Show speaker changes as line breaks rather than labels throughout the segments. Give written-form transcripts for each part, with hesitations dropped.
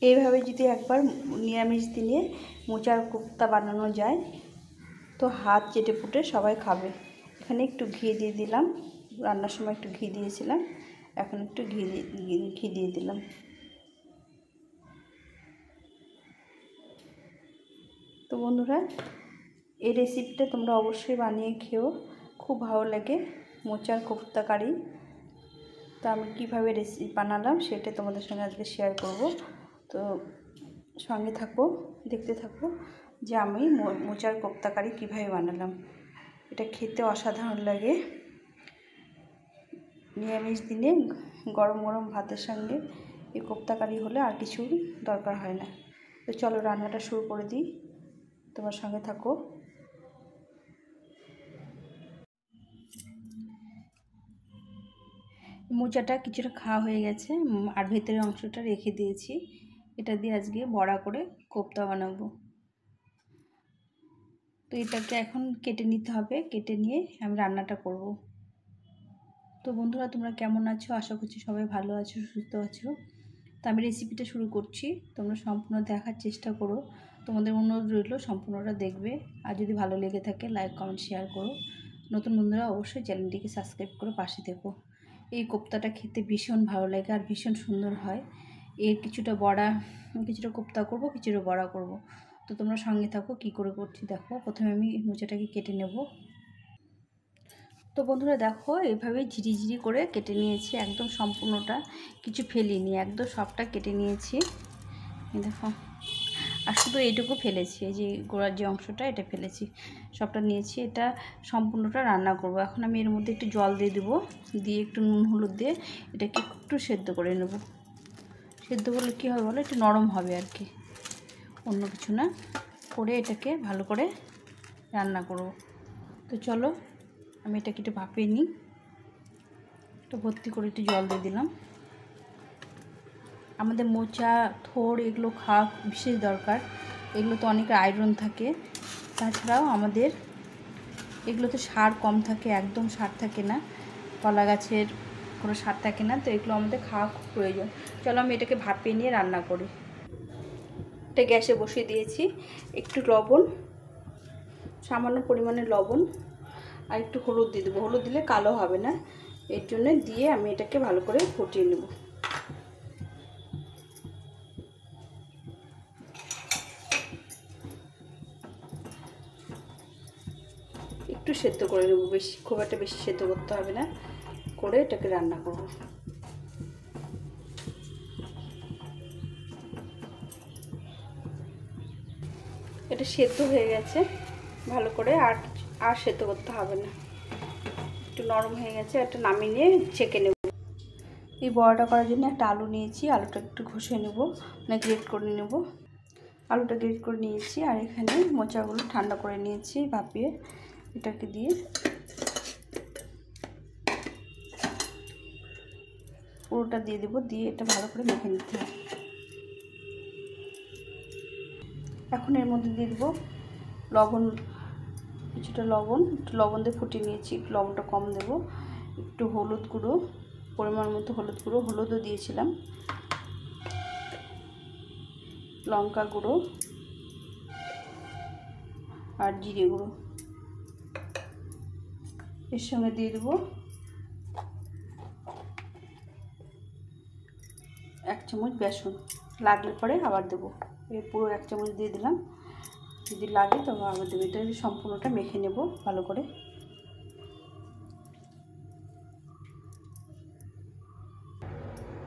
এইভাবে যদি একবার নিরামিষ দিনে মোচার কোপ্তা বানানো যায় তো হাত চেটে পুটে সবাই খাবে। এখানে একটু ঘি দিয়ে দিলাম, রান্নার সময় একটু ঘি দিয়েছিলাম, এখন একটু ঘি দিয়ে দিলাম। তো বন্ধুরা, এই রেসিপিটা তোমরা অবশ্যই বানিয়ে খেও, খুব ভালো লাগে মোচার কোপ্তা কারি। তো আমি কীভাবে রেসিপি বানালাম সেটা তোমাদের সঙ্গে আজকে শেয়ার করব। তো সঙ্গে থাকো, দেখতে থাকো যে আমি মোচার কোপ্তা কারি কীভাবে বানালাম। এটা খেতে অসাধারণ লাগে। নিরামিষ দিনে গরম গরম ভাতের সঙ্গে এই কোপ্তা কারি হলে আর কিছু দরকার হয় না। তো চলো রান্নাটা শুরু করে দিই, তোমার সঙ্গে থাকো। মোচাটা কিছুটা খাওয়া হয়ে গেছে আর ভেতরের অংশটা রেখে দিয়েছি। এটা দিয়ে আজকে বড়া করে কোপ্তা বানাবো। তো এটাকে এখন কেটে নিতে হবে, কেটে নিয়ে আমি রান্নাটা করব। তো বন্ধুরা, তোমরা কেমন আছো? আশা করছি সবাই ভালো আছো, সুস্থ আছো। তো আমি রেসিপিটা শুরু করছি, তোমরা সম্পূর্ণ দেখার চেষ্টা করো। তোমাদের অনুরোধ রইল সম্পূর্ণটা দেখবে। আর যদি ভালো লেগে থাকে লাইক কমেন্ট শেয়ার করো। নতুন বন্ধুরা অবশ্যই চ্যানেলটিকে সাবস্ক্রাইব করে পাশে থেকো। এই কোপ্তাটা খেতে ভীষণ ভালো লাগে আর ভীষণ সুন্দর হয়। এর কিছুটা কোপ্তা করব, কিছুটা বড়া করব। তো তোমরা সঙ্গে থাকো, কি করে করছি দেখো। প্রথমে আমি মোচাটাকে কেটে নেব। তো বন্ধুরা দেখো, এইভাবে ঝিরিঝিরি করে কেটে নিয়েছি, একদম সম্পূর্ণটা, কিছু ফেলিনি, একদম সবটা কেটে নিয়েছি। দেখো, আর শুধু এইটুকু ফেলেছি, এই যে গোড়ার যে অংশটা এটা ফেলেছি, সবটা নিয়েছি। এটা সম্পূর্ণটা রান্না করব। এখন আমি এর মধ্যে একটু জল দিয়ে দেবো, দিয়ে একটু নুন হলুদ দিয়ে এটাকে একটু সেদ্ধ করে নেব। সেদ্ধ করলে কী হবে বলো, একটু নরম হবে আর কি, অন্য কিছু না। করে এটাকে ভালো করে রান্না করব। তো চলো আমি এটাকে একটু ভাপিয়ে নিই। একটু ভর্তি করে একটু জল দিয়ে দিলাম। আমাদের মোচা, থোড় এগুলো খাওয়া বিশেষ দরকার। এগুলো তো অনেক আয়রন থাকে। তাছাড়াও আমাদের এগুলোতে সার কম থাকে, একদম সার থাকে না, কলা গাছের কোনো সার থাকে না। তো এগুলো আমাদের খাওয়া খুব প্রয়োজন। চলো আমি এটাকে ভাপিয়ে নিয়ে রান্না করি। এটা গ্যাসে বসিয়ে দিয়েছি। একটু লবণ, সামান্য পরিমাণে লবণ আর একটু হলুদ দিয়ে দেবো। হলুদ দিলে কালো হবে না, এর জন্য দিয়ে আমি এটাকে ভালো করে ফুটিয়ে নেব। একটু সেদ্ধ করে নেব, বেশি খুব একটা বেশি সেদ্ধ করতে হবে না, করে এটাকে রান্না করব। এটা সেদ্ধ হয়ে গেছে ভালো করে, আর সেদ্ধ করতে হবে না, একটু নরম হয়ে গেছে। একটা নামিয়ে নিয়ে ছেঁকে নেব। এই বড়াটা করার জন্য একটা আলু নিয়েছি, আলুটা একটু ঘষে নেব, মানে গ্রেট করে নেব। আলুটা গ্রেট করে নিয়েছি আর এখানে মোচাগুলো ঠান্ডা করে নিয়েছি ভাপিয়ে। এটাকে দিয়ে পুরোটা দিয়ে দেবো, দিয়ে এটা ভালো করে মেখে নিতে হবে। এখন এর মধ্যে দিয়ে দেবো লবণ, কিছুটা লবণ, একটু লবণ দিয়ে ফুটিয়ে নিয়েছি, একটু লবণটা কম দেবো। একটু হলুদ গুঁড়ো, পরিমাণ মতো হলুদ গুঁড়ো, হলুদও দিয়েছিলাম, লঙ্কা গুঁড়ো আর জিরে গুঁড়ো। এর সঙ্গে দিয়ে দেবো 1 চামচ বেসন, লাগলে পরে আবার দেবো। এই পুরো 1 চামচ দিয়ে দিলাম, যদি লাগে তবে আবার দেবো। এটা সম্পূর্ণটা মেখে নেব ভালো করে।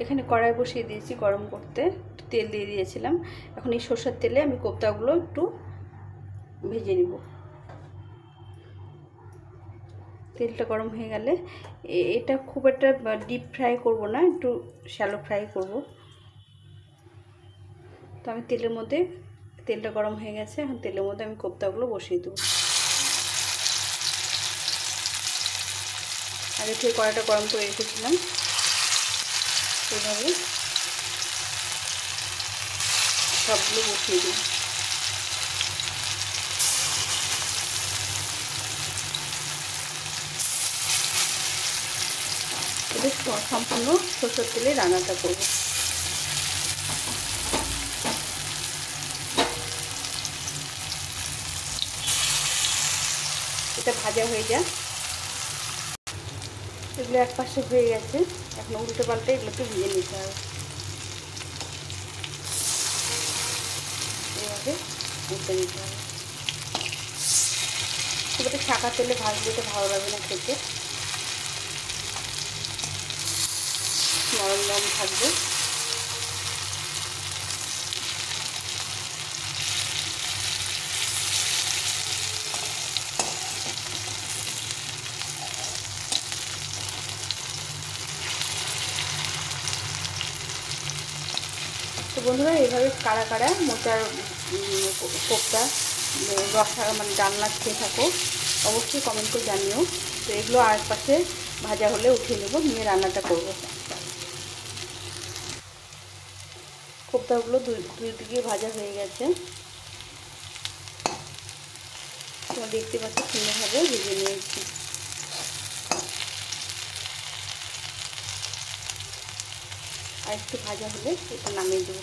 এখানে কড়াই বসিয়ে দিয়েছি গরম করতে, তেল দিয়ে দিয়েছিলাম। এখন এই সরষের তেলে আমি কোপ্তাগুলো একটু ভেজে নেব। তেলটা গরম হয়ে গেলে, এটা খুব একটা ডিপ ফ্রাই করব না, একটু শ্যালো ফ্রাই করব। তো আমি তেলটা গরম হয়ে গেছে, এখন তেলের মধ্যে আমি কোপ্তাগুলো বসিয়ে দেবো। আগে থেকে কড়াইটা গরম করে রেখেছিলাম, এইভাবে সবগুলো বসিয়ে দিই। এটা সম্পূর্ণ সরষের তেলে রান্নাটা করব। এটা ভাজা হয়ে যায়। এগুলো এক পাশে হয়ে গেছে, এখন উল্টে পাল্টে এগুলোকে ভেজে নিতে হবে। এভাবে উল্টে নিতে হবে। খুব একটা ছাকা তেলে ভাজলে তো ভালো লাগে না খেতে, নরম নরম থাকবে। তো বন্ধুরা, এইভাবে কারা কারা মোচার কোপ্তা রসা মানে ডালনা খেয়ে থাকো, অবশ্যই কমেন্ট করে জানিও। তো এগুলো আর পাশে ভাজা হলে উঠিয়ে নেব, নিয়ে রান্নাটা করব। কোপ্তাগুলো দুই দিকে ভাজা হয়ে গেছে, তোমরা দেখতে পাচ্ছ সুন্দরভাবে ভেজে নিয়েছি। আর একটু ভাজা হলে এটা নামিয়ে দেবো।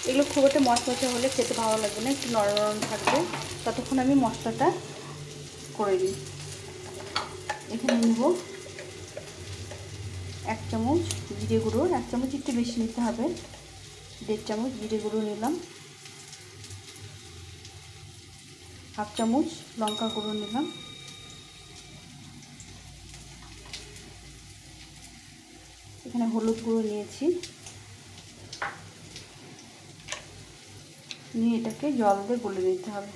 এগুলো খুব একটা মচমচে হলে খেতে ভালো লাগবে না, একটু নরম নরম থাকবে। ততক্ষণ আমি মশলাটা করে নিই। এখানে নেব 1 চামচ জিরে গুঁড়ো, 1 চামচ একটু বেশি নিতে হবে। 1.5 চামচ জিরে গুঁড়ো নিলাম। 1/2 চামচ লঙ্কা গুঁড়ো নিলাম। এখানে হলুদ গুঁড়ো নিয়েছি, নিয়ে এটাকে জল দিয়ে গুলে নিতে হবে।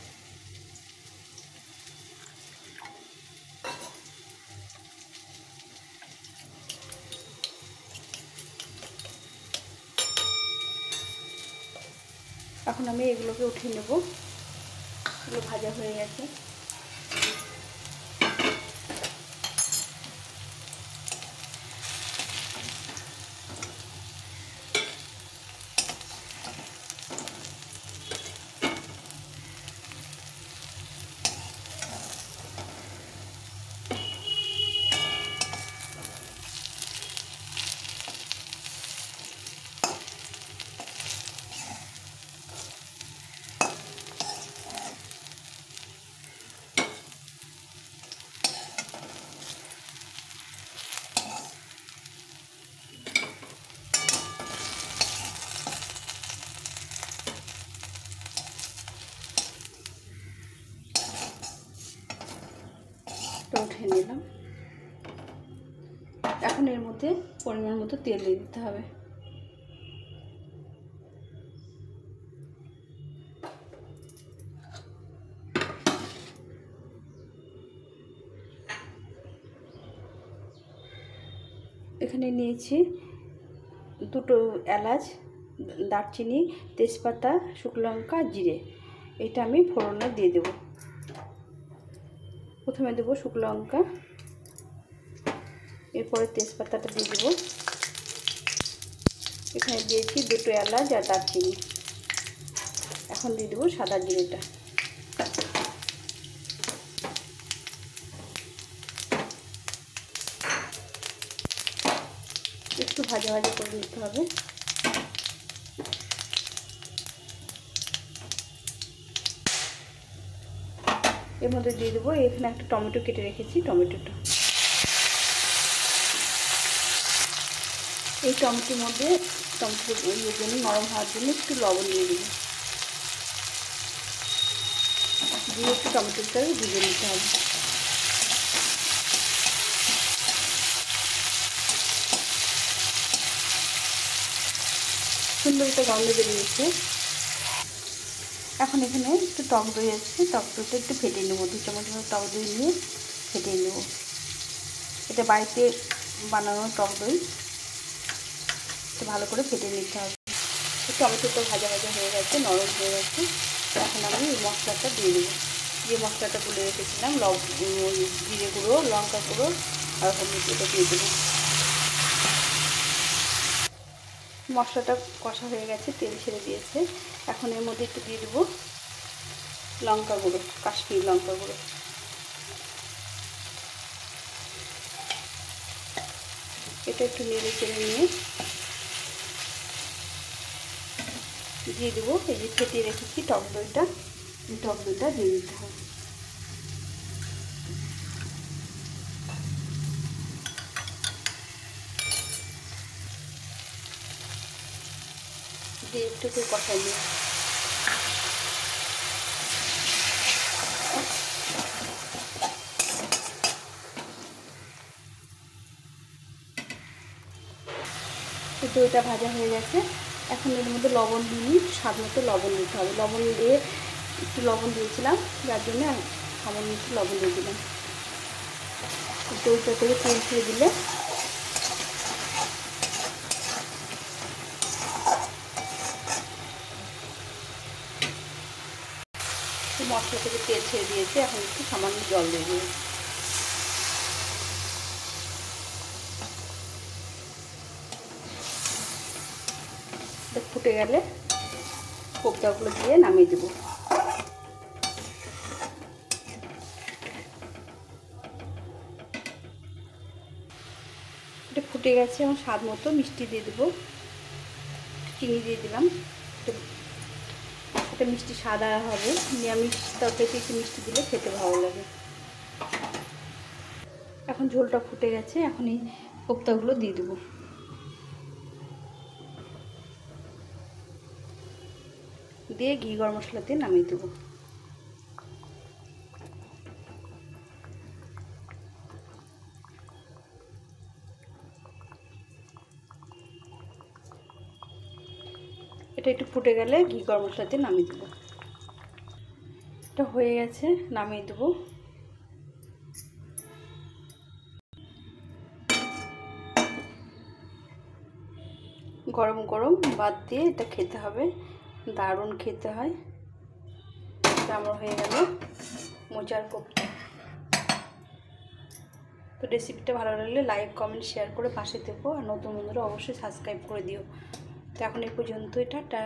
এখন আমি এগুলোকে উঠিয়ে নেব, এগুলো ভাজা হয়ে গেছে। উঠিয়ে নিলাম। এখন এর মধ্যে পরিমাণ মতো তেল দিয়ে দিতে হবে। এখানে নিয়েছি 2টো এলাচ, দারচিনি, তেজপাতা, শুকনো লঙ্কা, জিরে। এটা আমি ফোড়নে দিয়ে দেব। প্রথমে দেব শুকনো লঙ্কা, এরপরে তেজপাতাটা দিয়ে দেব। এখানে দিয়েছি 2টো এলাচ আর দারচিনি। এখন দিয়ে দেবো সাদা জিরেটা। একটু ভাজা ভাজা করে নিতে হবে। এর মধ্যে দিয়ে দেবো, এখানে একটা টমেটো কেটে রেখেছি, টমেটোটা। এই টমেটোর মধ্যে টমেটো ইয়ের জন্য, নরম হওয়ার জন্য একটু লবণ দিয়ে দেবো, দিয়ে একটু টমেটোটা ভিজে নিতে হবে। সুন্দর একটা গন্ধ বেরিয়েছে। এখন এখানে একটু টক দই আছে, টক দইটা একটু ফেটিয়ে নেবো। 2 চামচ টক দই নিয়ে ফেটিয়ে নেব। এটা বাড়িতে বানানো টক দই, একটু ভালো করে ফেটিয়ে নিতে হবে। টমেটোটা ভাজা ভাজা হয়ে গেছে, নরম হয়ে গেছে। এখন আমি এই মশলাটা দিয়ে দেবো। যে মশলাটা গুলে রেখেছিলাম, জিরে গুঁড়ো, লঙ্কা গুঁড়ো আর হলুদ, এটা দিয়ে দেবো। মশলাটা কষা হয়ে গেছে, তেল ছেড়ে দিয়েছে। এখন এর মধ্যে একটু দিয়ে দেবো লঙ্কা গুঁড়ো, কাশ্মীরি লঙ্কা গুঁড়ো। এটা একটু নেড়ে চেড়ে নিয়ে দিয়ে দেবো এই যে ফেটিয়ে রেখেছি টক দইটা, এই টক দইটা দিয়ে দিতে হবে। দিয়ে একটু করে কষাই দিই। দইটা ভাজা হয়ে গেছে, এখন এর মধ্যে লবণ দিয়ে স্বাদ মতো লবণ দিতে হবে। লবণ দিয়ে একটু লবণ দিয়েছিলাম, যার জন্য সামান্য একটু লবণ দিয়ে দিলাম। দইটা থেকে তেল ছেড়ে দিলে মশলা থেকে তেল ছেড়ে দিয়েছে, এখন একটু সামান্য জল দিয়ে দিই। ফুটে গেলে কোপ্তাগুলো দিয়ে নামিয়ে দেবো। এটা ফুটে গেছে, এবং স্বাদ মতো মিষ্টি দিয়ে দেবো, চিনি দিয়ে দিলাম। এটা মিষ্টি সাদা হবে, নিরামিষ তরকারিতে একটু মিষ্টি দিলে খেতে ভালো লাগে। এখন ঝোলটা ফুটে গেছে, এখন এই কোপ্তাগুলো দিয়ে দেবো। দিয়ে ঘি গরম মশলা দিয়ে নামিয়ে দেবো। এটা একটু ফুটে গেলে ঘি গরম মশলা দিয়ে নামিয়ে দেবো। এটা হয়ে গেছে, নামিয়ে দেবো। গরম গরম ভাত দিয়ে এটা খেতে হবে, দারুণ খেতে হয়। আমার হয়ে গেল মোচার কোপ্তা। তো রেসিপিটা ভালো লাগলে লাইক কমেন্ট শেয়ার করে পাশে থেকো, আর নতুন বন্ধুরা অবশ্যই সাবস্ক্রাইব করে দিও। তো এখন এই পর্যন্ত, এটা